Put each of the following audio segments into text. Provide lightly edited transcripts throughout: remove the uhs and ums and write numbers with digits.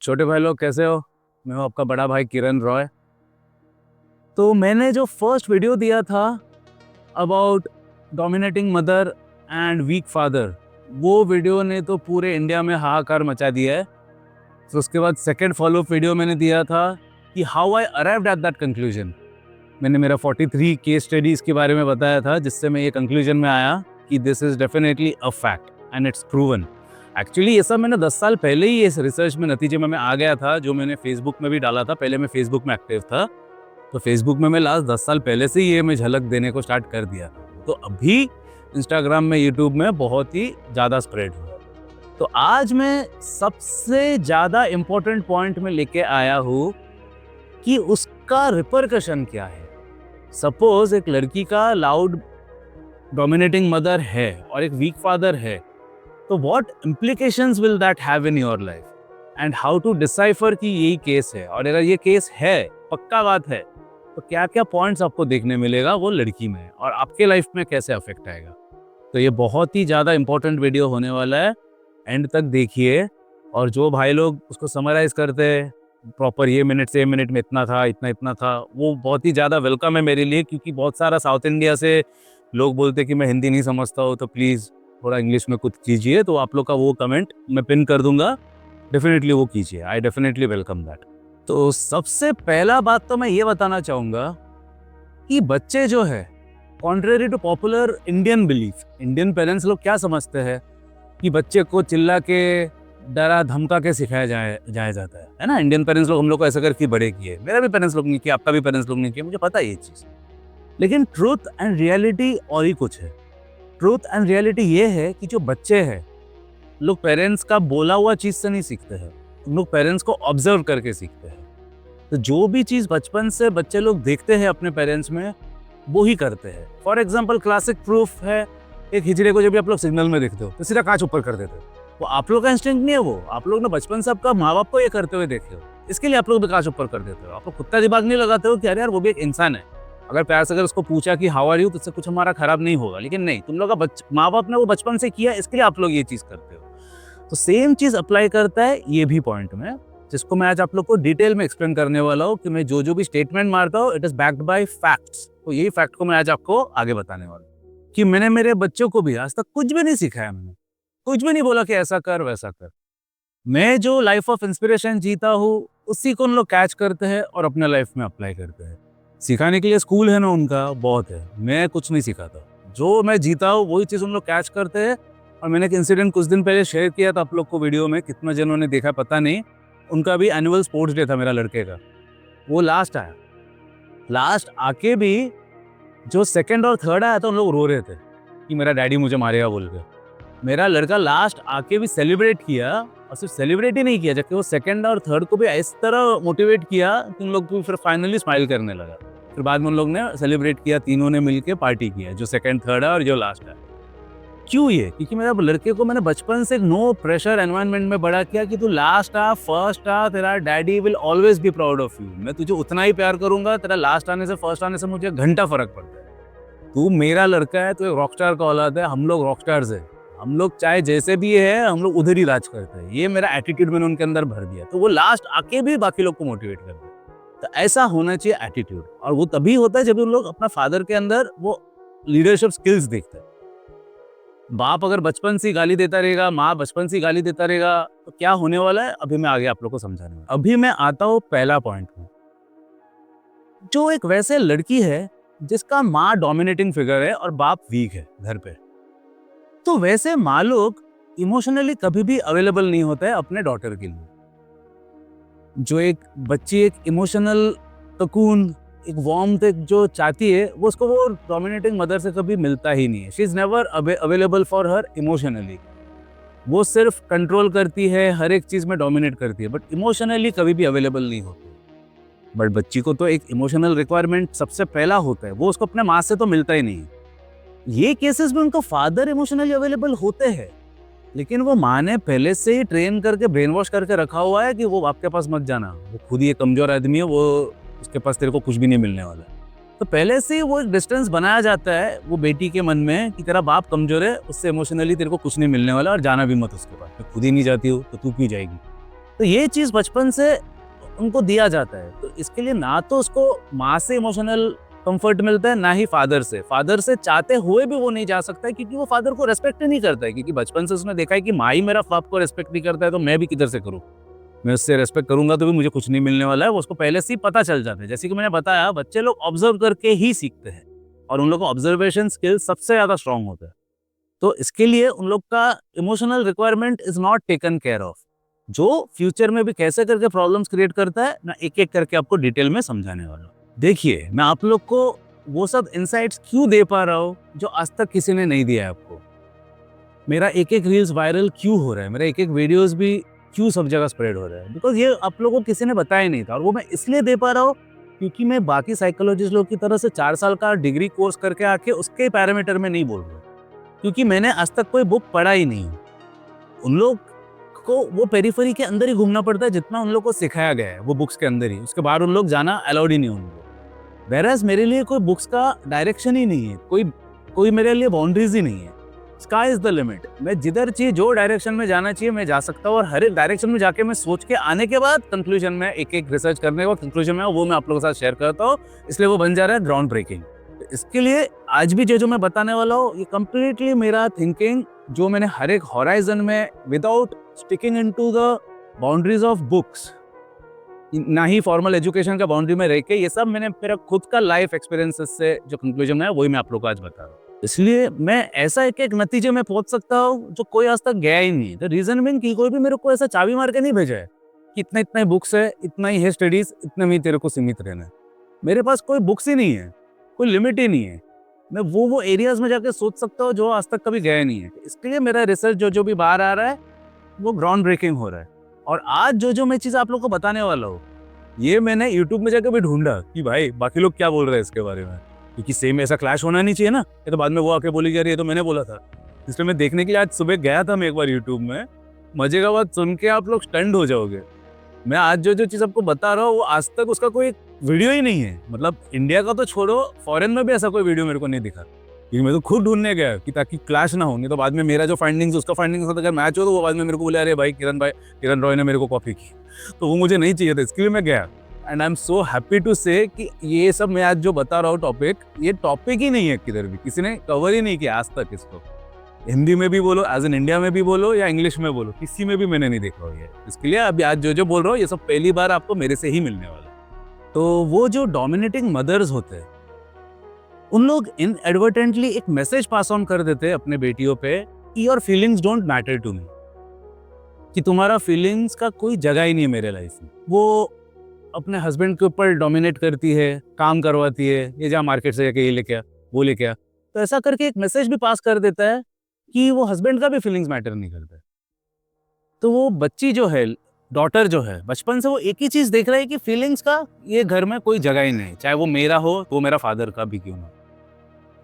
छोटे भाई लोग कैसे हो। मैं हूं आपका बड़ा भाई किरण रॉय। तो मैंने जो फर्स्ट वीडियो दिया था about dominating mother and weak father, वो वीडियो ने तो पूरे इंडिया में हाहाकार मचा दिया है। तो उसके बाद सेकंड फॉलोअप वीडियो मैंने दिया था कि how I arrived at that conclusion. मैंने मेरा 43 केस स्टडीज के बारे में बताया था, जिससे मैं ये कंक्लूजन में आया कि this is definitely a fact and it's proven. Actually ये सब मैंने 10 साल पहले ही इस रिसर्च में नतीजे में मैं आ गया था, जो मैंने फेसबुक में भी डाला था। पहले मैं फेसबुक में एक्टिव था, तो फेसबुक में मैं लास्ट 10 साल पहले से ये मैं झलक देने को स्टार्ट कर दिया था। तो अभी इंस्टाग्राम में, यूट्यूब में बहुत ही ज़्यादा स्प्रेड हुआ। तो आज मैं सबसे ज़्यादा इम्पोर्टेंट पॉइंट में लेके आया हूँ कि उसका रिपरकशन क्या है। सपोज एक लड़की का लाउड डोमिनेटिंग मदर है और एक वीक फादर है, तो what implications will that have in your life and how to decipher कि यही केस है। और अगर ये केस है, पक्का बात है, तो क्या क्या पॉइंट्स आपको देखने मिलेगा वो लड़की में, और आपके लाइफ में कैसे अफेक्ट आएगा। तो ये बहुत ही ज़्यादा इंपॉर्टेंट वीडियो होने वाला है, एंड तक देखिए। और जो भाई लोग उसको समराइज करते हैं प्रॉपर, ये मिनट से मिनट में इतना था, इतना इतना था, वो बहुत ही ज़्यादा वेलकम है मेरे लिए, क्योंकि बहुत सारा साउथ इंडिया से लोग बोलते हैं कि मैं हिंदी नहीं समझता हूँ, तो प्लीज़ थोड़ा इंग्लिश में कुछ कीजिए। तो आप लोग का वो कमेंट मैं पिन कर दूंगा, डेफिनेटली वो कीजिए। I definitely welcome that. तो सबसे पहला बात तो मैं ये बताना चाहूँगा कि बच्चे जो है, contrary to popular Indian belief, Indian parents लोग क्या समझते हैं कि बच्चे को चिल्ला के, डरा धमका के सिखाया जाया जाता है ना। इंडियन पेरेंट्स लोग हम लोग को ऐसा करके बड़े किए, मेरा भी पेरेंट्स लोग नहीं किया, आपका भी पेरेंट्स लोग नहीं किया, मुझे पता है ये चीज़। लेकिन ट्रूथ एंड रियलिटी और ही कुछ है। ट्रूथ एंड रियलिटी ये है कि जो बच्चे हैं, लोग पेरेंट्स का बोला हुआ चीज़ से नहीं सीखते हैं, हम लोग पेरेंट्स को ऑब्जर्व करके सीखते हैं। तो जो भी चीज़ बचपन से बच्चे लोग देखते हैं अपने पेरेंट्स में, वो ही करते हैं। फॉर एग्जाम्पल क्लासिक प्रूफ है, एक हिजड़े को जब भी आप लोग सिग्नल में देखते हो तो सीधा कांच ऊपर कर देते हो। वो आप लोग का इंस्टिंक्ट नहीं है, वो आप लोग ने बचपन से आपका माँ बाप को ये करते हुए देखे हो, इसके लिए आप लोग भी कांच ऊपर कर देते हो। आप लोग कुत्ता दिमाग नहीं लगाते हो कि अरे यार वो भी एक इंसान है, अगर प्यार से अगर उसको पूछा कि हाउ आर यू, तो उससे कुछ हमारा खराब नहीं होगा। लेकिन नहीं, तुम लोग का माँ बाप ने वो बचपन से किया, इसके लिए आप लोग ये चीज़ करते हो। तो सेम चीज़ अप्लाई करता है ये भी पॉइंट में, जिसको मैं आज आप लोग को डिटेल में एक्सप्लेन करने वाला हूँ कि मैं जो भी स्टेटमेंट मारता हूँ, it is backed by facts. तो यही फैक्ट को मैं आज आपको आगे बताने वाला हूँ कि मैंने मेरे बच्चों को भी आज तक कुछ भी नहीं सिखाया, मैंने कुछ भी नहीं बोला कि ऐसा कर वैसा कर। मैं जो लाइफ ऑफ इंस्पिरेशन जीता हूँ, उसी को उन लोग कैच करते हैं और अपने लाइफ में अप्लाई करते हैं। सिखाने के लिए स्कूल है ना उनका, बहुत है, मैं कुछ नहीं सिखाता। जो मैं जीता हूँ वही चीज़ उन लोग कैच करते हैं। और मैंने एक इंसिडेंट कुछ दिन पहले शेयर किया था आप लोग को वीडियो में, कितना जनों ने देखा पता नहीं। उनका भी एनुअल स्पोर्ट्स डे था मेरा लड़के का, वो लास्ट आया। लास्ट आके भी जो सेकंड और थर्ड आया था, उन लोग रो रहे थे कि मेरा डैडी मुझे मारेगा बोल के। मेरा लड़का लास्ट आके भी सेलिब्रेट किया, और सिर्फ सेलिब्रेट ही नहीं किया, जबकि वो सेकंड और थर्ड को भी इस तरह मोटिवेट किया कि उन लोग को फिर फाइनली स्माइल करने लगा। फिर बाद में उन लोग ने सेलिब्रेट किया, तीनों ने मिलके पार्टी किया, जो सेकंड थर्ड है और जो लास्ट है। क्यों ये? क्योंकि मेरा लड़के को मैंने बचपन से नो प्रेशर एनवायरनमेंट में बड़ा किया कि तू लास्ट आ, फर्स्ट आ, तेरा daddy will always be proud of you. मैं तुझे उतना ही प्यार करूंगा, तेरा लास्ट आने से फर्स्ट आने से मुझे घंटा फर्क पड़ता है। तू मेरा लड़का है, तो एक रॉकस्टार का औलाद है, हम लोग रॉकस्टार्स है, हम लोग चाहे जैसे भी है, हम लोग उधर ही राज करते हैं। ये मेरा एटीट्यूड मैंने उनके अंदर भर दिया, तो वो लास्ट आके भी बाकी लोग को मोटिवेट करते हैं। तो ऐसा होना चाहिए एटीट्यूड, और वो तभी होता है जब उन लोग अपना फादर के अंदर वो लीडरशिप स्किल्स देखते हैं। बाप अगर बचपन से गाली देता रहेगा, माँ बचपन से गाली देता रहेगा, तो क्या होने वाला है अभी मैं आगे आप लोग को समझाने वाला। अभी मैं आता हूँ पहला पॉइंट में। जो एक वैसे लड़की है जिसका माँ डोमिनेटिंग फिगर है और बाप वीक है घर पे, तो वैसे माँ लोग इमोशनली कभी भी अवेलेबल नहीं होता है अपने डॉटर के लिए। जो एक बच्ची एक इमोशनल ककून, एक वार्मथ जो चाहती है, वो उसको वो डोमिनेटिंग मदर से कभी मिलता ही नहीं है। She is never available for her emotionally. वो सिर्फ कंट्रोल करती है, हर एक चीज़ में डोमिनेट करती है, बट इमोशनली कभी भी अवेलेबल नहीं होती। बट बच्ची को तो एक इमोशनल रिक्वायरमेंट सबसे पहला होता है, वो उसको अपने माँ से तो मिलता ही नहीं। ये केसेस में उनका फादर इमोशनली अवेलेबल होते हैं, लेकिन वो माँ ने पहले से ही ट्रेन करके ब्रेन वॉश करके रखा हुआ है कि वो आपके पास मत जाना, वो खुद ही एक कमजोर आदमी है, वो उसके पास तेरे को कुछ भी नहीं मिलने वाला है। तो पहले से ही वो एक डिस्टेंस बनाया जाता है वो बेटी के मन में कि तेरा बाप कमजोर है, उससे इमोशनली तेरे को कुछ नहीं मिलने वाला, और जाना भी मत उसके पास। मैं खुद ही नहीं जाती हूँ तो तू क्यों जाएगी। तो ये चीज़ बचपन से उनको दिया जाता है, तो इसके लिए ना तो उसको माँ से इमोशनल कंफर्ट मिलता है, ना ही फादर से। फादर से चाहते हुए भी वो नहीं जा सकता है, क्योंकि वो फादर को रेस्पेक्ट ही नहीं करता है, क्योंकि बचपन से उसने देखा है कि माँ ही मेरा बाप को रेस्पेक्ट नहीं करता है, तो मैं भी किधर से करूँ। मैं उससे रेस्पेक्ट करूंगा तो भी मुझे कुछ नहीं मिलने वाला है, वो उसको पहले से ही पता चल जाता है। जैसे कि मैंने बताया, बच्चे लोग ऑब्जर्व करके ही सीखते हैं, और उन लोगों को ऑब्जर्वेशन स्किल सबसे ज़्यादा स्ट्रांग होता है। तो इसके लिए उन लोग का emotional requirement is not taken care of, जो फ्यूचर में भी कैसे करके प्रॉब्लम्स क्रिएट करता है, मैं एक एक करके आपको डिटेल में समझाने वाला हूँ। देखिए, मैं आप लोग को वो सब इनसाइट्स क्यों दे पा रहा हूँ जो आज तक किसी ने नहीं दिया है आपको। मेरा एक एक रील्स वायरल क्यों हो रहा है, मेरा एक एक वीडियोस भी क्यों सब जगह स्प्रेड हो रहा है, बिकॉज ये आप लोगों को किसी ने बताया नहीं था, और वो मैं इसलिए दे पा रहा हूँ क्योंकि मैं बाकी साइकोलॉजिस्ट लोग की तरह से 4 साल का डिग्री कोर्स करके आके उसके पैरामीटर में नहीं बोल रहा हूँ, क्योंकि मैंने आज तक कोई बुक पढ़ा ही नहीं। उन लोग को वो पेरिफेरी के अंदर ही घूमना पड़ता है, जितना उन लोग को सिखाया गया है वो बुक्स के अंदर ही, उसके बाहर उन लोग जाना अलाउड ही नहीं उनको। वेरएज़ मेरे लिए कोई बुक्स का डायरेक्शन ही नहीं है, कोई मेरे लिए बाउंड्रीज ही नहीं है। Sky is the limit. मैं जिधर चाहिए, जो डायरेक्शन में जाना चाहिए मैं जा सकता हूँ, और हर एक डायरेक्शन में जाके मैं सोच के आने के बाद कंक्लूजन में एक एक रिसर्च करने के बाद कंक्लूजन में वो मैं आप लोगों के साथ शेयर करता हूँ, इसलिए वो बन जा रहा है ग्राउंड ब्रेकिंग। इसके लिए आज भी जो मैं बताने वाला हूँ, ये कंप्लीटली मेरा थिंकिंग जो मैंने हर एक हॉराइजन में without sticking into the boundaries of books, ना ही फॉर्मल एजुकेशन का बाउंड्री में रह के, ये सब मैंने मेरा खुद का लाइफ एक्सपीरियंसेस से जो कंक्लूजन है वही मैं आप लोग को आज बता रहा हूँ। इसलिए मैं ऐसा एक एक नतीजे में पहुंच सकता हूँ जो कोई आज तक गया ही नहीं। तो रीजन बिंग कि कोई भी मेरे को ऐसा चाबी मार के नहीं भेजा है कि इतना इतना ही बुक्स है, इतना ही है स्टडीज, इतने में ही तेरे को सीमित रहना है। मेरे पास कोई बुक्स ही नहीं है, कोई लिमिट ही नहीं है। मैं वो एरियाज में जाके सोच सकता हूँ जो आज तक कभी गया नहीं है। इसके लिए मेरा रिसर्च जो भी बाहर आ रहा है वो ग्राउंड ब्रेकिंग हो रहा है। और आज जो मैं चीज़ आप लोग को बताने वाला हूँ, ये मैंने यूट्यूब में जाकर भी ढूंढा कि भाई बाकी लोग क्या बोल रहे हैं इसके बारे में, क्योंकि सेम ऐसा क्लैश होना नहीं चाहिए ना। ये तो बाद में वो आके बोली जा रही है तो मैंने बोला था, इसलिए मैं देखने के लिए आज सुबह गया था मैं एक बार यूट्यूब में। मजे का बात सुन के आप लोग स्टंड हो जाओगे। मैं आज जो चीज़ आपको बता रहा हूँ वो आज तक उसका कोई वीडियो ही नहीं है। मतलब इंडिया का तो छोड़ो, फॉरेन में भी ऐसा कोई वीडियो मेरे को नहीं दिखा, क्योंकि मैं तो खुद ढूंढने गया कि ताकि क्लैश ना हो। नहीं तो बाद में मेरा जो फाइंडिंग्स उसका फाइंडिंग्स अगर मैच हो तो वो बाद में मेरे को बोले अरे भाई किरण रॉय ने मेरे को कॉपी की, तो वो मुझे नहीं चाहिए था। इसके लिए मैं गया। And I am so happy to say कि ये सब मैं आज जो बता रहा हूँ टॉपिक, ये टॉपिक ही नहीं है किधर भी, किसी ने कवर ही नहीं किया आज तक इसको। हिंदी में भी बोलो, एज इन इंडिया में भी बोलो, या इंग्लिश में बोलो, किसी में भी मैंने नहीं देखा हो ये। इसके लिए अभी आज जो बोल रहा हूँ ये सब पहली बार आपको मेरे से ही मिलने वाला है। तो वो जो डोमिनेटिंग मदर्स होते हैं, उन लोग इनएडवर्टेंटली एक मैसेज पास ऑन कर देते हैं अपने बेटियों पे कि your feelings don't matter to me, कि तुम्हारा फीलिंग्स का कोई जगह ही नहीं है मेरे लाइफ में। वो अपने हस्बैंड के ऊपर डोमिनेट करती है, काम करवाती है, ये जा मार्केट से जाके ये लेके आ, वो लेके आ। तो ऐसा करके एक मैसेज भी पास कर देता है कि वो हस्बैंड का भी फीलिंग्स मैटर नहीं करता। तो वो बच्ची जो है, डॉटर जो है, बचपन से वो एक ही चीज देख रहा है कि फीलिंग्स का ये घर में कोई जगह ही नहीं, चाहे वो मेरा हो, वो मेरा फादर का भी क्यों ना।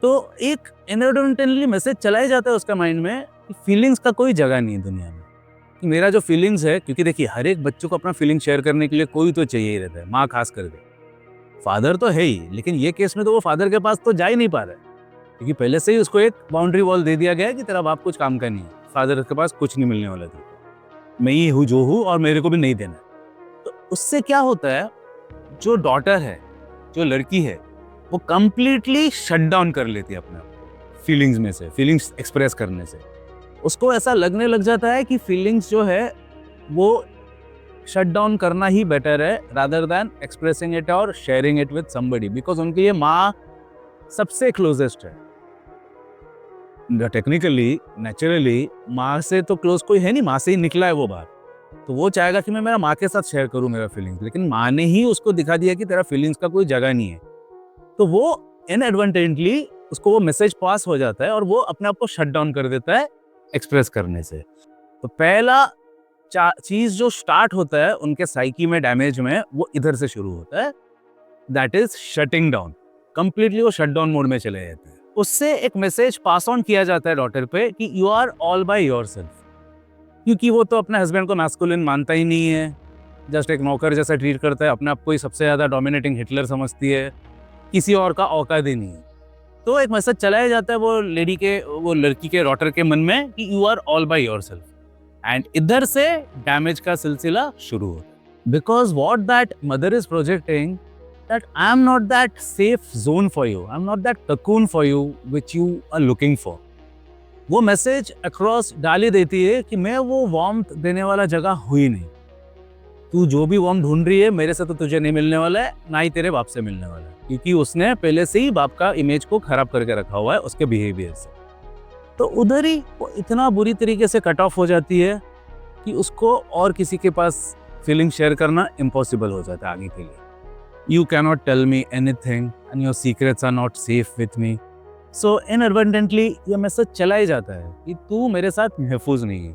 तो एक इनएडवर्टेंटली मैसेज चलाया जाता है उसका माइंड में कि फीलिंग्स का कोई जगह नहीं है दुनिया में, कि मेरा जो फीलिंग्स है, क्योंकि देखिए हर एक बच्चों को अपना फीलिंग शेयर करने के लिए कोई तो चाहिए ही रहता है, माँ खास करके। फादर तो है ही, लेकिन ये केस में तो वो फादर के पास तो जा ही नहीं पा रहा है, क्योंकि पहले से ही उसको एक बाउंड्री वॉल दे दिया गया है कि तेरा बाप कुछ काम का नहीं है, फादर के पास कुछ नहीं मिलने वाला था, मैं ही हूँ जो हूँ और मेरे को भी नहीं देना। तो उससे क्या होता है, जो डॉटर है, जो लड़की है, वो कंप्लीटली शट डाउन कर लेती है अपने फीलिंग्स में से, फीलिंग्स एक्सप्रेस करने से। उसको ऐसा लगने लग जाता है कि फीलिंग्स जो है वो शट डाउन करना ही बेटर है रादर दैन एक्सप्रेसिंग इट और sharing it with somebody, because उनके लिए माँ सबसे क्लोजेस्ट है। टेक्निकली, नेचुरली माँ से तो क्लोज कोई है नहीं, माँ से ही निकला है वो बात। तो वो चाहेगा कि मैं मेरा माँ के साथ शेयर करूँ मेरा फीलिंग्स, लेकिन माँ ने ही उसको दिखा दिया कि तेरा फीलिंग्स का कोई जगह नहीं है। तो वो इनएडवर्टेंटली उसको वो मैसेज पास हो जाता है और वो अपने आप को शट डाउन कर देता है एक्सप्रेस करने से। तो पहला चीज जो स्टार्ट होता है उनके साइकी में, डैमेज में, वो इधर से शुरू होता है, that is shutting down. Completely वो शट डाउन मोड में चले जाते हैं। उससे एक मैसेज पास ऑन किया जाता है डॉटर पे कि you are all by yourself, क्योंकि वो तो अपने हस्बैंड को मैस्कुलिन मानता ही नहीं है, जस्ट एक नौकर जैसा ट्रीट करता है, अपने आप को ही सबसे ज्यादा डोमिनेटिंग हिटलर समझती है, किसी और का औकात ही नहीं है। तो एक मैसेज चलाया जाता है वो लड़की के डॉटर के मन में कि you are all by yourself, and इधर से डैमेज का सिलसिला शुरू होता है। Because what that mother is projecting that I am not that safe zone for you. I am not that cocoon for you which you are looking for. वो message across डाल ही देती है कि मैं वो वार्मथ देने वाला जगह हुई नहीं। तू जो भी वार्मथ ढूंढ रही है मेरे से तो तुझे नहीं मिलने वाला है, ना ही तेरे बाप से मिलने वाला है, क्योंकि उसने पहले से ही बाप का इमेज को खराब करके रखा हुआ है उसके बिहेवियर से। तो उधर ही वो इतना बुरी तरीके से कट ऑफ हो जाती है कि उसको और किसी के पास फीलिंग शेयर करना इम्पॉसिबल हो जाता है आगे के लिए। You cannot tell me anything and your secrets are not safe with me. So inadvertently ये मैसेज चला ही जाता है कि तू मेरे साथ महफूज नहीं है,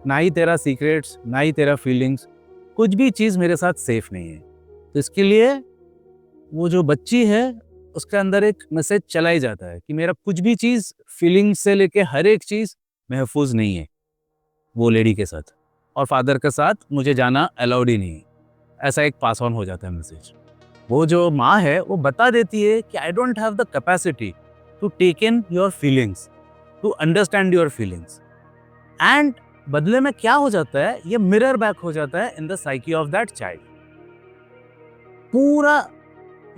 ना ही तेरा सीक्रेट्स, ना ही तेरा फीलिंग्स, कुछ भी चीज़ मेरे साथ सेफ नहीं है। तो इसके लिए वो जो बच्ची है उसके अंदर एक मैसेज चला ही जाता है कि मेरा कुछ भी चीज़, फीलिंग से लेके हर एक चीज़ महफूज नहीं है वो लेडी के साथ, और फादर के साथ मुझे जाना अलाउड ही नहीं है। ऐसा एक पास ऑन हो जाता है मैसेज। वो जो माँ है वो बता देती है कि I don't have the capacity to take in your feelings, to understand your feelings. And बदले में क्या हो जाता है, ये मिरर बैक हो जाता है इन the psyche of that child. पूरा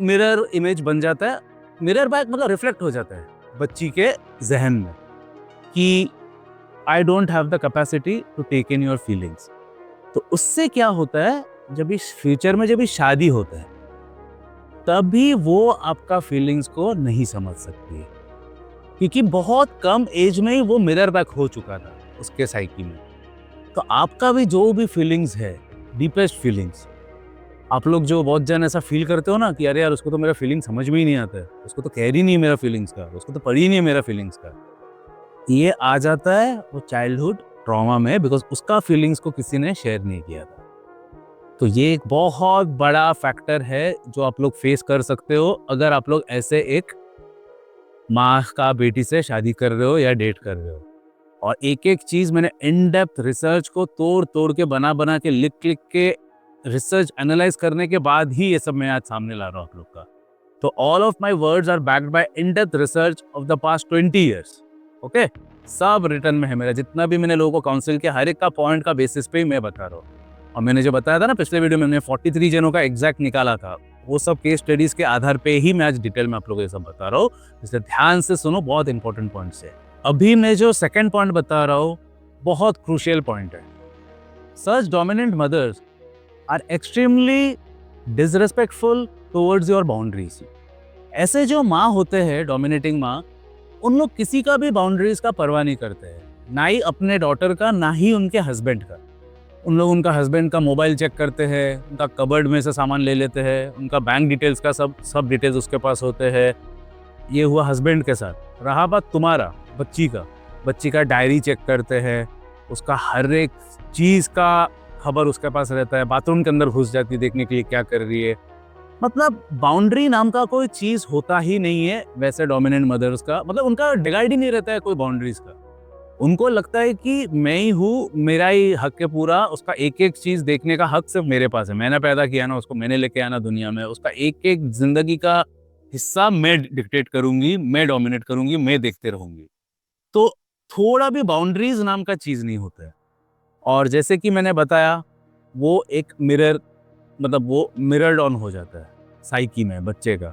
मिरर इमेज बन जाता है, मिरर बैक मतलब रिफ्लेक्ट हो जाता है बच्ची के जहन में कि I don't have the capacity to take in your feelings. तो उससे क्या होता है, जब इस फ्यूचर में जब भी शादी होता है तभी वो आपका फीलिंग्स को नहीं समझ सकती है, क्योंकि बहुत कम एज में ही वो मिरर बैक हो चुका था उसके साइकी में। तो आपका भी जो भी फीलिंग्स है, डीपेस्ट फीलिंग्स, आप लोग जो बहुत जन ऐसा फील करते हो ना कि अरे यार उसको तो मेरा फीलिंग समझ में ही नहीं आता है, उसको तो कैरी ही नहीं मेरा फीलिंग्स का, उसको तो पढ़ी ही नहीं है मेरा फीलिंग्स का, ये आ जाता है वो चाइल्डहुड ट्रॉमा में, बिकॉज उसका फीलिंग्स को किसी ने शेयर नहीं किया था। तो ये एक बहुत बड़ा फैक्टर है जो आप लोग फेस कर सकते हो अगर आप लोग ऐसे एक माँ का बेटी से शादी कर रहे हो या डेट कर रहे हो। और एक एक चीज़ मैंने इन डेप्थ रिसर्च को तोड़ तोड़ के बना के लिख के रिसर्च एनालाइज करने के बाद ही ये सब मैं आज सामने ला रहा हूँ आप लोग का। तो all of my words are backed by in depth research of the past 20 years. Okay, सब रिटर्न में है मेरा, जितना भी मैंने लोगों को काउंसिल किया हर एक का पॉइंट का बेसिस पे ही मैं बता रहा हूँ। और मैंने जो बताया था ना पिछले वीडियो में, मैंने 43 जनों का एग्जैक्ट निकाला था, वो सब केस स्टडीज के आधार पे ही मैं आज डिटेल में आप लोगों को ये सब बता रहा हूँ, इसलिए ध्यान से सुनो, बहुत इंपॉर्टेंट पॉइंट्स है। अभी मैं जो सेकंड पॉइंट बता रहा हूँ बहुत क्रूशियल पॉइंट है। Such dominant mothers are extremely disrespectful towards your boundaries. ऐसे जो माँ होते हैं, डोमिनेटिंग माँ, उन लोग किसी का भी बाउंड्रीज का परवाह नहीं करते हैं, ना ही अपने डॉटर का, ना ही उनके हस्बैंड का। उन लोग उनका हस्बैंड का मोबाइल चेक करते हैं, उनका कबर्ड में से सामान ले लेते हैं, उनका बैंक डिटेल्स का सब डिटेल्स उसके पास होते हैं। ये हुआ हस्बैंड के साथ। रहा बात तुम्हारा, बच्ची का डायरी चेक करते हैं, उसका हर एक चीज़ का खबर उसके पास रहता है, बाथरूम के अंदर घुस जाती है देखने के लिए क्या कर रही है। मतलब बाउंड्री नाम का कोई चीज़ होता ही नहीं है वैसे डोमिनेंट मदर्स का, मतलब उनका डिगाइड ही नहीं रहता है कोई बाउंड्रीज का। उनको लगता है कि मैं ही हूँ, मेरा ही हक है पूरा, उसका एक एक चीज़ देखने का हक सिर्फ मेरे पास है, मैंने पैदा किया ना उसको, मैंने लेके आना दुनिया में, उसका एक एक जिंदगी का हिस्सा मैं डिक्टेट करूंगी, मैं डोमिनेट करूंगी, मैं देखते रहूंगी। तो थोड़ा भी बाउंड्रीज नाम का चीज़ नहीं होता है। और जैसे कि मैंने बताया, वो एक मिरर, मतलब वो मिरर्ड ऑन हो जाता है साइकी में बच्चे का।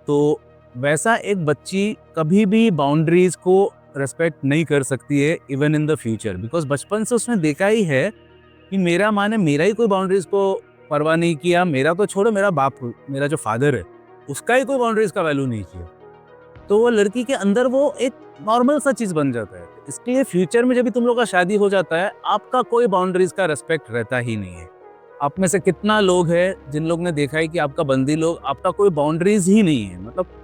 तो वैसा एक बच्ची कभी भी बाउंड्रीज को रेस्पेक्ट नहीं कर सकती है even in the future, because बचपन से उसने देखा ही है कि मेरा माँ ने मेरा ही कोई बाउंड्रीज को परवाह नहीं किया, मेरा तो छोड़ो, मेरा बाप, मेरा जो फादर है उसका ही कोई बाउंड्रीज का वैल्यू नहीं किया। तो वो लड़की के अंदर वो एक नॉर्मल सा चीज़ बन जाता है। इसलिए फ्यूचर में जब भी तुम लोग का शादी हो जाता है, आपका कोई बाउंड्रीज का रेस्पेक्ट रहता ही नहीं है। आप में से कितना लोग हैं जिन लोग ने देखा है कि आपका बंदी लोग, आपका कोई बाउंड्रीज ही नहीं है, मतलब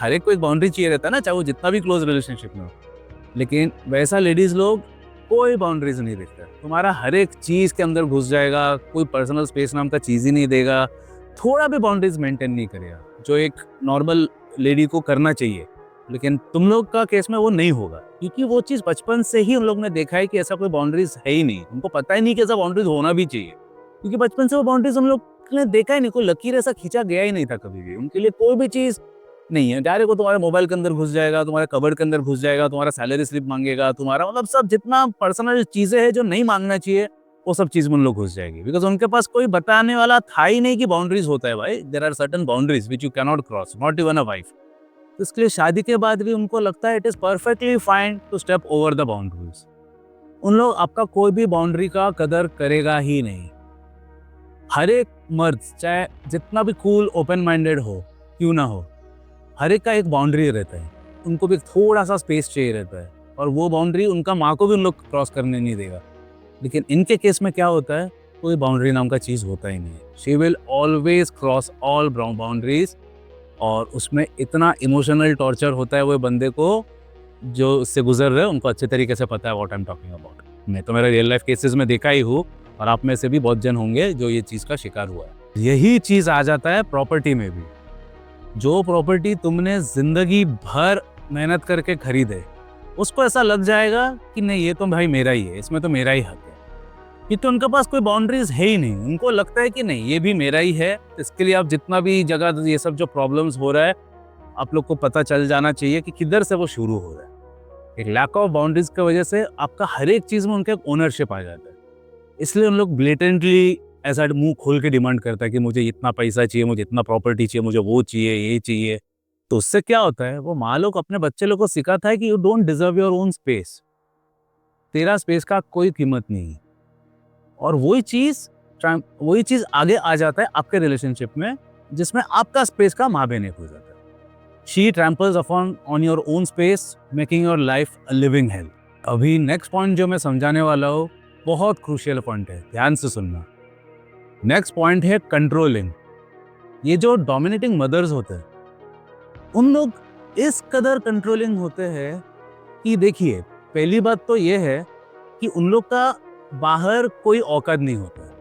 हर एक को एक बाउंड्री चाहिए रहता है ना, चाहे वो जितना भी क्लोज रिलेशनशिप में हो, लेकिन वैसा लेडीज लोग कोई बाउंड्रीज नहीं देखता, तुम्हारा हर एक चीज़ के अंदर घुस जाएगा, कोई पर्सनल स्पेस नाम का चीज़ ही नहीं देगा, थोड़ा भी बाउंड्रीज मेंटेन नहीं करेगा, जो एक नॉर्मल लेडी को करना चाहिए। लेकिन तुम लोग का केस में वो नहीं होगा, क्योंकि वो चीज़ बचपन से ही उन लोग ने देखा है कि ऐसा कोई बाउंड्रीज है ही नहीं, उनको पता ही नहीं कि ऐसा बाउंड्रीज होना भी चाहिए, क्योंकि बचपन से वो बाउंड्रीज उन लोग ने देखा ही नहीं, कोई लकीर ऐसा खींचा गया ही नहीं था कभी भी। उनके लिए कोई भी चीज़ नहीं है, डायरेक्ट वो तुम्हारे मोबाइल के अंदर घुस जाएगा, तुम्हारे कबर्ड के अंदर घुस जाएगा, तुम्हारा सैलरी स्लिप मांगेगा, तुम्हारा मतलब सब जितना पर्सनल चीजें हैं जो नहीं मांगना चाहिए वो सब चीज में उन लोग घुस जाएगी, बिकॉज उनके पास कोई बताने वाला था ही नहीं कि बाउंड्रीज होता है भाई। There are certain boundaries which you can not cross, not even a wife. तो इसके लिए शादी के बाद भी उनको लगता है it is perfectly fine to step over the boundaries. उन लोग आपका कोई भी बाउंड्री का कदर करेगा ही नहीं। हर एक मर्द चाहे जितना भी कूल ओपन माइंडेड हो क्यों ना हो, हर एक का एक बाउंड्री रहता है, उनको भी थोड़ा सा स्पेस चाहिए रहता है, और वो बाउंड्री उनका माँ को भी उन लोग क्रॉस करने नहीं देगा। लेकिन इनके केस में क्या होता है, कोई बाउंड्री नाम का चीज़ होता ही नहीं है। She will always cross all boundaries, और उसमें इतना इमोशनल टॉर्चर होता है वो बंदे को, जो उससे गुजर रहे हैं उनको अच्छे तरीके से पता है what I am talking about. मैं तो मेरा रियल लाइफ केसेस में देखा ही हूँ, और आप में से भी बहुत जन होंगे जो ये चीज़ का शिकार हुआ है। यही चीज़ आ जाता है प्रॉपर्टी में भी। जो प्रॉपर्टी तुमने जिंदगी भर मेहनत करके खरीदे, उसको ऐसा लग जाएगा कि नहीं ये तो भाई मेरा ही है, इसमें तो मेरा ही हक है, कि तो उनके पास कोई बाउंड्रीज है ही नहीं। उनको लगता है कि नहीं ये भी मेरा ही है। इसके लिए आप जितना भी जगह ये सब जो प्रॉब्लम्स हो रहा है, आप लोग को पता चल जाना चाहिए कि किधर से वो शुरू हो रहा है। एक लैक ऑफ बाउंड्रीज की वजह से आपका हर एक चीज़ में उनका ओनरशिप आ जाता है। इसलिए उन लोग ब्लेटेंटली ऐसा मुंह खोल के डिमांड करता है कि मुझे इतना पैसा चाहिए, मुझे इतना प्रॉपर्टी चाहिए, मुझे वो चाहिए, ये चाहिए। तो उससे क्या होता है, वो माँ लोग अपने बच्चे लोग को सिखाता है कि you don't deserve your own space, तेरा स्पेस का कोई कीमत नहीं है। और वही चीज़ आगे आ जाता है आपके रिलेशनशिप में, जिसमें आपका स्पेस का माँ बहने हो जाता है। She tramples upon on your own space, making your life a living hell. अभी नेक्स्ट पॉइंट जो मैं समझाने वाला हूँ बहुत क्रूशियल पॉइंट है, ध्यान से सुनना। नेक्स्ट पॉइंट है कंट्रोलिंग। ये जो डोमिनेटिंग मदर्स होते हैं, उन लोग इस कदर कंट्रोलिंग होते हैं कि देखिए, पहली बात तो ये है कि उन लोग का बाहर कोई औकात नहीं होता है,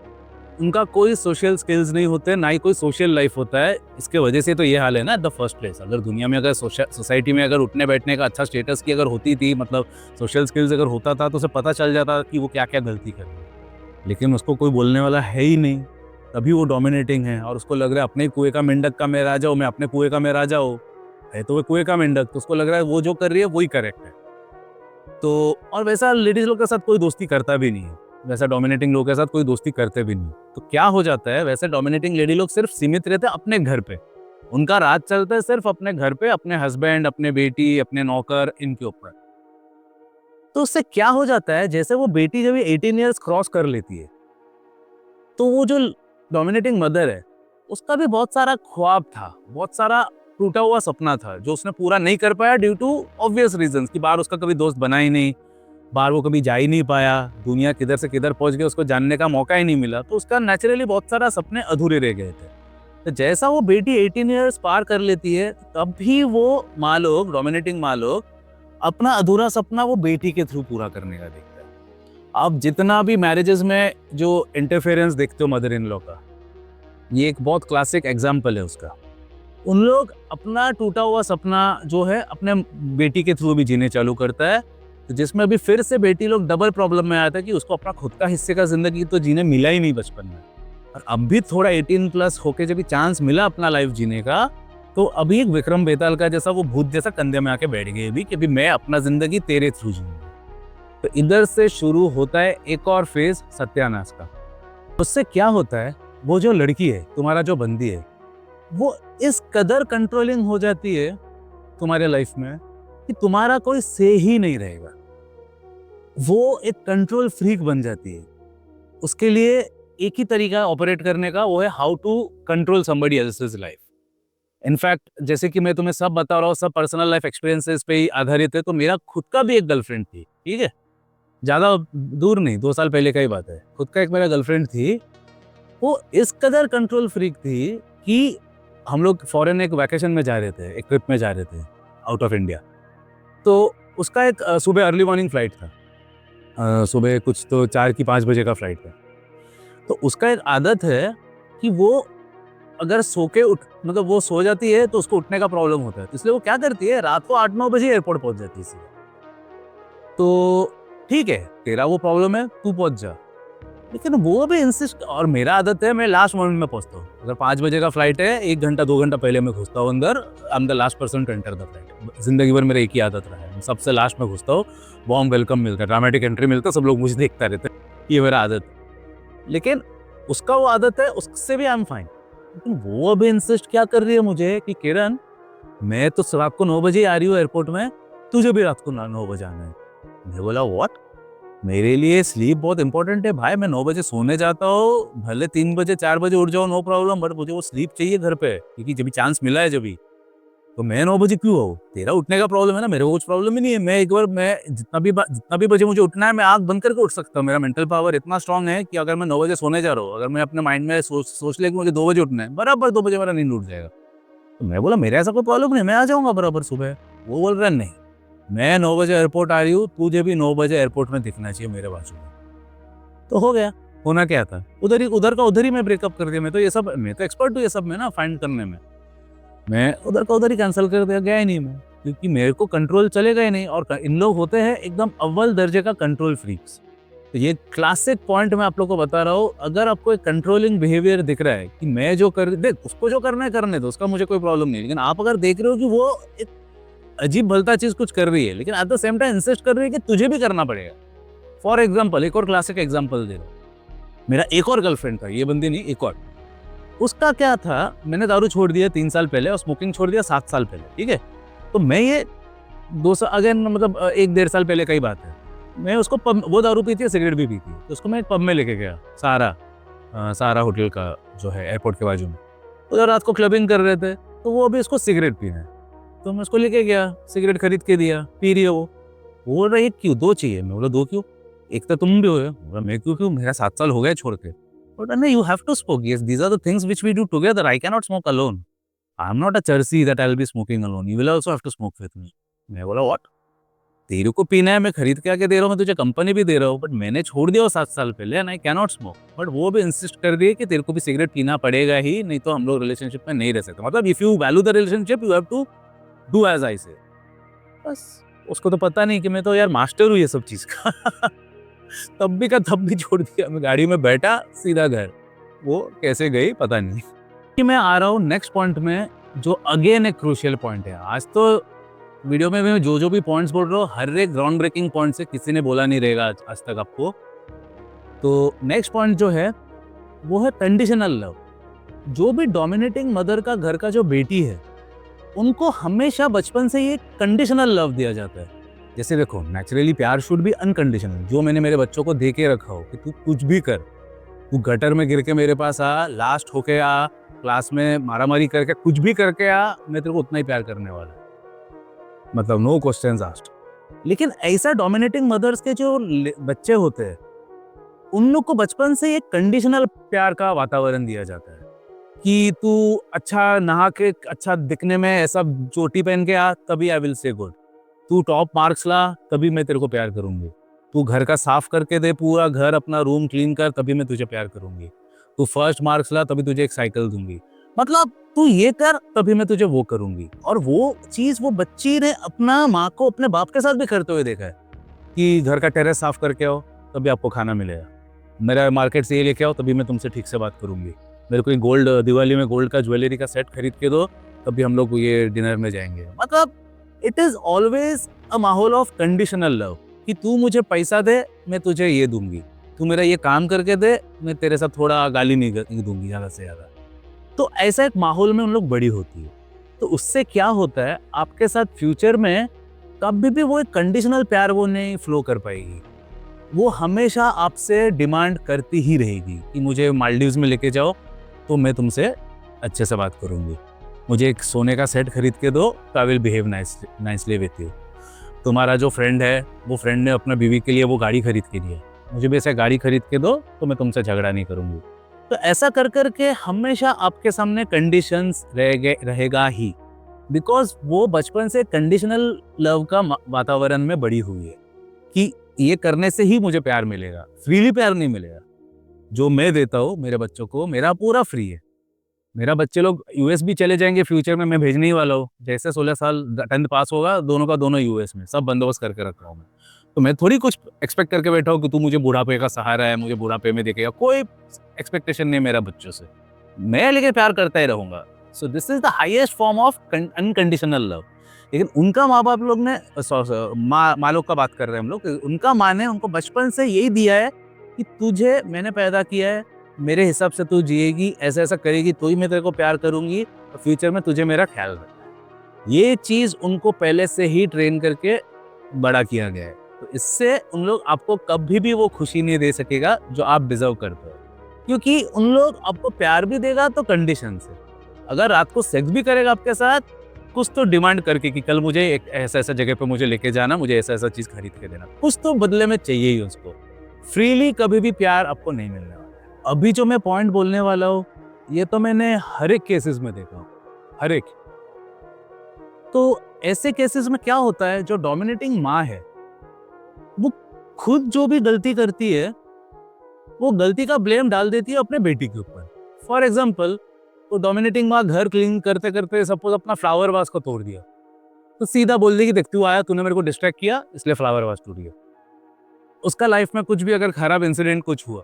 उनका कोई सोशल स्किल्स नहीं होते, ना ही कोई सोशल लाइफ होता है। इसके वजह से तो ये हाल है ना द फर्स्ट प्लेस। अगर दुनिया में अगर सोसाइटी में अगर उठने बैठने का अच्छा स्टेटस की अगर होती थी, मतलब सोशल स्किल्स अगर होता था, तो उसे पता चल जाता कि वो क्या क्या गलती कर रही है। लेकिन उसको कोई बोलने वाला है ही नहीं, तभी वो डोमिनेटिंग है। और उसको लग रहा है अपने कुएं का मेंढक का मैं राजा हूँ, मैं अपने कुएं का मैं राजा हूँ। है तो वो कुएं का मेंढक, तो उसको लग रहा है वो जो कर रही है वही करेक्ट है। तो और वैसा लेडीज लोग के साथ कोई दोस्ती करता भी नहीं है, वैसा डोमिनेटिंग लोग के साथ कोई दोस्ती करते भी नहीं। तो क्या हो जाता है, वैसे डोमिनेटिंग लेडी लोग सिर्फ सीमित रहते हैं अपने घर पे, उनका राज चलता है सिर्फ अपने घर पे, अपने हस्बैंड, अपने बेटी, अपने नौकर, इनके ऊपर। तो उससे क्या हो जाता है, जैसे वो बेटी जब 18 ईयर्स क्रॉस कर लेती है, तो वो जो डोमिनेटिंग मदर है, उसका भी बहुत सारा ख्वाब था, बहुत सारा टूटा हुआ सपना था, जो उसने पूरा नहीं कर पाया ड्यू टू ऑब्वियस रीजंस, कि बाहर उसका कभी दोस्त बना ही नहीं, बाहर वो कभी जा ही नहीं पाया, दुनिया किधर से किधर पहुंच गई उसको जानने का मौका ही नहीं मिला। तो उसका नेचुरली बहुत सारा सपने अधूरे रह गए थे। तो जैसा वो बेटी 18 ईयर्स पार कर लेती है, तब भी वो माँ लोग, डोमिनेटिंग माँ लोग, अपना अधूरा सपना वो बेटी के थ्रू पूरा करने का देखते हैं। आप जितना भी मैरिजेस में जो इंटरफेरेंस देखते हो मदर इन लॉ का, ये एक बहुत क्लासिक एग्जाम्पल है उसका। उन लोग अपना टूटा हुआ सपना जो है अपने बेटी के थ्रू भी जीने चालू करता है, तो जिसमें अभी फिर से बेटी लोग डबल प्रॉब्लम में आता है कि उसको अपना खुद का हिस्से का जिंदगी तो जीने मिला ही नहीं बचपन में, और अब भी थोड़ा 18 प्लस होके जब भी चांस मिला अपना लाइफ जीने का, तो अभी एक विक्रम बेताल का जैसा वो भूत जैसा कंधे में आके बैठ गए भी कि अभी मैं अपना जिंदगी तेरे थ्रू जीऊंगा। तो इधर से शुरू होता है एक और फेज सत्यानाश का। उससे क्या होता है, वो जो लड़की है, तुम्हारा जो बंदी है, वो इस कदर कंट्रोलिंग हो जाती है तुम्हारे लाइफ में कि तुम्हारा कोई से ही नहीं रहेगा। वो एक कंट्रोल फ्रीक बन जाती है। उसके लिए एक ही तरीका ऑपरेट करने का, वो है how to control somebody else's life. In fact जैसे कि मैं तुम्हें सब बता रहा हूँ, सब पर्सनल लाइफ एक्सपीरियंसेस पे ही आधारित है। तो मेरा खुद का भी एक गर्लफ्रेंड थी, ठीक है, ज़्यादा दूर नहीं, 2 साल पहले का ही बात है। खुद का एक मेरा गर्लफ्रेंड थी, वो इस कदर कंट्रोल फ्रीक थी कि हम लोग फॉरेन एक वैकेशन में जा रहे थे, एक ट्रिप में जा रहे थे आउट ऑफ इंडिया। तो उसका एक सुबह अर्ली मॉर्निंग फ्लाइट था, सुबह कुछ तो 4 की 5 बजे का फ्लाइट था। तो उसका एक आदत है कि वो अगर सो के मतलब वो सो जाती है तो उसको उठने का प्रॉब्लम होता है, इसलिए वो क्या करती है, रात को 8-9 बजे एयरपोर्ट पहुंच जाती है। तो ठीक है, तेरा वो प्रॉब्लम है, तू पहुंच जा, लेकिन वो भी इंसिस्ट, और मेरा आदत है मैं लास्ट मोमेंट में पहुंचता हूँ। अगर 5 बजे का फ्लाइट है, 1 घंटा 2 घंटा पहले मैं घुसता हूँ अंदर। I am the last person to enter the flight. जिंदगी भर मेरा एक ही आदत रहा है, सबसे लास्ट में घुसता हूँ। वार्म वेलकम मिलता है, ड्रामेटिक एंट्री मिलता है, सब लोग मुझे देखता रहते हैं, ये मेरा आदत है। लेकिन उसका वो आदत है, उससे भी आई एम फाइन। लेकिन वो अभी इंसिस्ट क्या कर रही है मुझे कि किरण, मैं तो रात को 9 बजे आ रही हूँ एयरपोर्ट में, तुझे भी रात को 9 बजे आना है। मैं बोला व्हाट, मेरे लिए स्लीप बहुत इंपॉर्टेंट है भाई। मैं 9 बजे सोने जाता हूँ, भले 3 बजे 4 बजे उठ जाओ, नो प्रॉब्लम, बट मुझे वो स्लीप चाहिए घर पे, क्योंकि जब भी चांस मिला है जब, तो मैं 9 बजे क्यों आऊँ? तेरा उठने का प्रॉब्लम है ना, मेरे को कुछ प्रॉब्लम ही नहीं है। मैं एक बार, मैं जितना भी बजे मुझे उठना है, मैं आंख बंद करके उठ सकता हूँ। मेरा मेंटल पावर इतना स्ट्रांग है कि अगर मैं 9 बजे सोने जा रहा हूँ, अगर मैं अपने माइंड में सोच ले कि मुझे 2 बजे उठना है, बराबर 2 बजे मेरा नींद उठ जाएगा। तो मैं बोला मेरा ऐसा कोई प्रॉब्लम नहीं, मैं आ जाऊंगा बराबर सुबह। वो बोल रहा है नहीं, मैं 9 बजे एयरपोर्ट आ रही हूँ, तुझे भी 9 बजे एयरपोर्ट में दिखना चाहिए मेरे बाजू में। तो हो गया, होना क्या था, उधर का उधर ही मैं ब्रेकअप कर दिया। मैं तो एक्सपर्ट हूँ ये सब में ना, फाइंड करने में। मैं उधर का उधर ही कैंसिल कर दिया, गया ही नहीं मैं, क्योंकि मेरे को कंट्रोल चलेगा ही नहीं। और इन लोग होते हैं एकदम अव्वल दर्जे का कंट्रोल फ्रीक्स। तो ये क्लासिक पॉइंट मैं आप लोग को बता रहा हूँ। अगर आपको एक कंट्रोलिंग बिहेवियर दिख रहा है कि मैं जो कर देख, उसको जो करना है करने दो, उसका मुझे कोई प्रॉब्लम नहीं। लेकिन आप अगर देख रहे हो कि वो एक अजीब भलता चीज कुछ कर रही है, लेकिन at the same time insist कर रही है कि तुझे भी करना पड़ेगा। फॉर एग्जाम्पल, एक और क्लासिक एग्जाम्पल दे रहा हूँ। मेरा एक और गर्लफ्रेंड था, ये बंदी नहीं, एक और। उसका क्या था, मैंने दारू छोड़ दिया 3 साल पहले और स्मोकिंग छोड़ दिया 7 साल पहले, ठीक है। तो मैं ये 2 साल अगेन, मतलब 1-1.5 साल पहले का ही बात है। मैं उसको पब, वो दारू पीती है, सिगरेट भी पीती है, तो उसको मैं एक पब में लेके गया, सारा होटल का जो है एयरपोर्ट के बाजू में। उधर रात को क्लबिंग कर रहे थे, तो वो अभी उसको सिगरेट पीना है, तो मैं उसको लेके गया, सिगरेट खरीद के दिया, पी रही है वो। बोल रहा है क्यों, 2 चाहिए? मैं बोला 2 क्यों? एक तो तुम भी हो। बोला मैं क्यों, मेरा 7 साल हो गए छोड़ के। But no, you have to smoke. Yes, these are the things which we do together. I cannot smoke alone. I'm not a Chelsea that I'll be smoking alone. You will also have to smoke with me. मैं बोला what? तेरे को पीना है, मैं खरीद के आके दे रहा हूँ, मैं तुझे कंपनी भी दे रहा हूँ, बट मैंने छोड़ दिया वो 7 साल पहले, and I cannot smoke. But वो भी इंसिस्ट कर रही है कि तेरे को भी सिगरेट पीना पड़ेगा ही, नहीं तो हम लोग रिलेशनशिप में नहीं रह सकते। मतलब if you value the relationship, you have to do as I say. बस उसको तो पता नहीं कि मैं तो यार मास्टर हूँ ये सब चीज का। तब भी का तब भी छोड़ दिया, मैं गाड़ी में बैठा, सीधा घर। वो कैसे गई पता नहीं। कि मैं आ रहा हूँ नेक्स्ट पॉइंट में, जो अगेन एक क्रूशियल पॉइंट है। आज तो वीडियो में मैं जो भी पॉइंट्स बोल रहा हूँ, हर एक ग्राउंड ब्रेकिंग पॉइंट से किसी ने बोला नहीं रहेगा आज तक आपको। तो नेक्स्ट पॉइंट जो है वो है कंडीशनल लव। जो भी डोमिनेटिंग मदर का घर का जो बेटी है, उनको हमेशा बचपन से ये कंडीशनल लव दिया जाता है। जैसे देखो, नेचुरली प्यार शुड बी अनकंडीशनल। जो मैंने मेरे बच्चों को दे के रखा हो कि तू कुछ भी कर, तू गटर में गिर के मेरे पास आ, लास्ट होके आ, क्लास में मारामारी करके, कुछ भी करके आ, मैं तेरे को उतना ही प्यार करने वाला। मतलब नो क्वेश्चंस आस्क्ड। लेकिन ऐसा डोमिनेटिंग मदर्स के जो बच्चे होते हैं, उन लोग को बचपन से एक कंडीशनल प्यार का वातावरण दिया जाता है कि तू अच्छा नहा के, अच्छा दिखने में, ऐसा चोटी पहन के आ, तभी आई विल से गुड। तू टॉप मार्क्स ला, तभी मैं तेरे को प्यार करूंगी। तू घर का साफ करके दे, पूरा घर अपना रूम क्लीन कर, तभी मैं तुझे प्यार करूंगी। तू फर्स्ट मार्क्स ला, तभी तुझे एक साइकिल दूंगी। मतलब तू ये कर, तभी मैं तुझे वो करूंगी। और वो चीज वो बच्ची ने अपना माँ को अपने बाप के साथ भी करते हुए देखा है कि घर का टेरेस साफ करके आओ, तभी आपको खाना मिलेगा। मेरा मार्केट से ये लेके आओ, तभी मैं तुमसे ठीक से बात करूंगी। मेरे को गोल्ड, दिवाली में गोल्ड का ज्वेलरी का सेट खरीद के दो, तभी हम लोग ये डिनर में जाएंगे। मतलब इट इज ऑलवेज अ माहौल ऑफ कंडीशनल लव कि तू मुझे पैसा दे, मैं तुझे ये दूंगी। तू मेरा ये काम करके दे, मैं तेरे साथ थोड़ा गाली नहीं दूंगी ज्यादा से ज्यादा। तो ऐसा एक माहौल में उन लोग बड़ी होती है। तो उससे क्या होता है, आपके साथ फ्यूचर में कभी भी वो एक कंडीशनल प्यार वो नहीं फ्लो कर पाएगी। वो हमेशा आपसे डिमांड करती ही रहेगी कि मुझे मालदीव्स में लेके जाओ, तो मैं तुमसे अच्छे से बात करूंगी। मुझे एक सोने का सेट खरीद के दो, तो I will behave nicely with you. तुम्हारा जो फ्रेंड है, वो फ्रेंड ने अपना बीवी के लिए वो गाड़ी खरीद के दिया, मुझे भी ऐसे गाड़ी खरीद के दो, तो मैं तुमसे झगड़ा नहीं करूंगी। तो ऐसा कर करके हमेशा आपके सामने कंडीशंस रहेगा ही, बिकॉज वो बचपन से कंडीशनल लव का वातावरण में बड़ी हुई है कि ये करने से ही मुझे प्यार मिलेगा, फ्रीली प्यार नहीं मिलेगा। जो मैं देता हूँ मेरे बच्चों को, मेरा पूरा फ्री है। मेरा बच्चे लोग यूएस भी चले जाएंगे फ्यूचर में, मैं भेजने ही वाला हूँ। जैसे 16 साल 10th पास होगा, दोनों का दोनों यूएस में, सब बंदोबस्त करके रखा हूँ मैं। तो मैं थोड़ी कुछ एक्सपेक्ट करके बैठा हूँ कि तू मुझे बुढ़ापे का सहारा है, मुझे बुढ़ापे में देखेगा, कोई एक्सपेक्टेशन नहीं है मेरा बच्चों से, मैं लेकिन प्यार करता ही रहूंगा। So this is the highest form of unconditional love. लेकिन उनका माँ बाप लोग ने माँ लोग का बात कर रहे हैं हम लोग, उनका माँ ने उनको बचपन से यही दिया है कि तुझे मैंने पैदा किया है, मेरे हिसाब से तू जिएगी, ऐसा ऐसा करेगी तो ही मैं तेरे को प्यार करूंगी, और फ्यूचर में तुझे मेरा ख्याल रखना है। ये चीज उनको पहले से ही ट्रेन करके बड़ा किया गया है। तो इससे उन लोग आपको कभी भी वो खुशी नहीं दे सकेगा जो आप डिजर्व करते हो, क्योंकि उन लोग आपको प्यार भी देगा तो कंडीशन से। अगर रात को सेक्स भी करेगा आपके साथ, कुछ तो डिमांड करके कि कल मुझे एक ऐसा ऐसा जगह पे मुझे लेके जाना, मुझे ऐसा ऐसा चीज खरीद के देना, कुछ तो बदले में चाहिए ही उसको। फ्रीली कभी भी प्यार आपको नहीं मिलने वाला है। अभी जो मैं पॉइंट बोलने वाला हूँ, ये तो मैंने हर एक केसेस में देखा हूँ, हर एक। तो ऐसे केसेस में क्या होता है, जो डोमिनेटिंग माँ है वो खुद जो भी गलती करती है वो गलती का ब्लेम डाल देती है अपने बेटी के ऊपर। फॉर एग्जाम्पल, तो डोमिनेटिंग माँ घर क्लीन करते करते सपोज अपना फ्लावर वास को तोड़ दिया, तो सीधा बोल दी कि देख तू आया, तूने मेरे को डिस्ट्रैक्ट किया, इसलिए फ्लावर वास टूट गया। उसका लाइफ में कुछ भी अगर खराब इंसिडेंट कुछ हुआ,